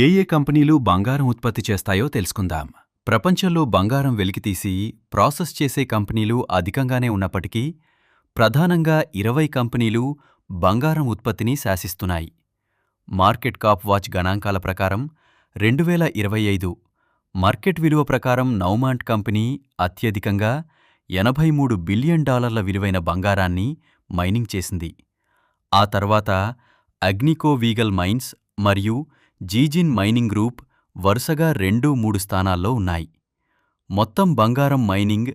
ఏ కంపెనీలు బంగారం ఉత్పత్తి చేస్తాయో తెలుసుకుందాం. ప్రపంచంలో బంగారం వెలికితీసి ప్రాసెస్ చేసే కంపెనీలు అధికంగానే ఉన్నప్పటికీ ప్రధానంగా 20 కంపెనీలు బంగారం ఉత్పత్తిని శాసిస్తున్నాయి. మార్కెట్ కాప్ వాచ్ గణాంకాల ప్రకారం 2025 మార్కెట్ విలువ ప్రకారం నౌమాంట్ కంపెనీ అత్యధికంగా $83 బిలియన్ విలువైన బంగారాన్ని మైనింగ్ చేసింది. ఆ తర్వాత అగ్నికో వీగల్ మైన్స్ మరియు జీజిన్ మైనింగ్ గ్రూప్ వరుసగా 2, 3 స్థానాల్లో ఉన్నాయి. మొత్తం బంగారం మైనింగ్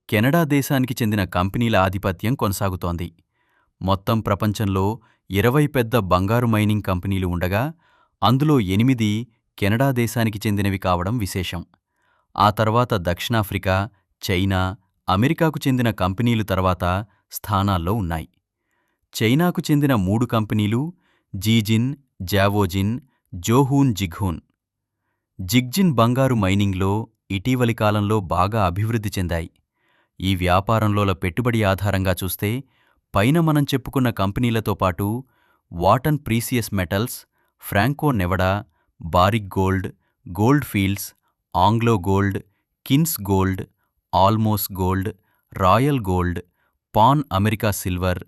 కెనడా దేశానికి చెందిన కంపెనీల ఆధిపత్యం కొనసాగుతోంది. మొత్తం ప్రపంచంలో 20 పెద్ద బంగారు మైనింగ్ కంపెనీలు ఉండగా అందులో 8 కెనడా దేశానికి చెందినవి కావడం విశేషం. ఆ తర్వాత దక్షిణాఫ్రికా, చైనా, అమెరికాకు చెందిన కంపెనీలు తర్వాత స్థానాల్లో ఉన్నాయి. చైనాకు చెందిన 3 కంపెనీలు జీజిన్, జావోజిన్, జోహూన్ జిగ్హూన్. జిగ్జిన్ బంగారు మైనింగ్లో ఇటీవలి కాలంలో బాగా అభివృద్ధి చెందాయి. ఈ వ్యాపారంలోల పెట్టుబడి ఆధారంగా చూస్తే పైన మనం చెప్పుకున్న కంపెనీలతో పాటు Wharton precious metals, Franco నెవడా, baric gold, gold fields, Anglo gold, kins gold, ఆల్మోస్ gold, royal gold, pan America silver,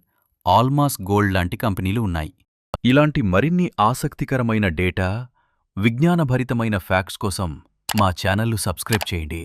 ఆల్మాస్ gold లాంటి కంపెనీలు ఉన్నాయి. ఇలాంటి మరిన్ని ఆసక్తికరమైన డేటా, విజ్ఞానభరితమైన ఫ్యాక్ట్స్ కోసం మా ఛానల్ను సబ్స్క్రైబ్ చేయండి.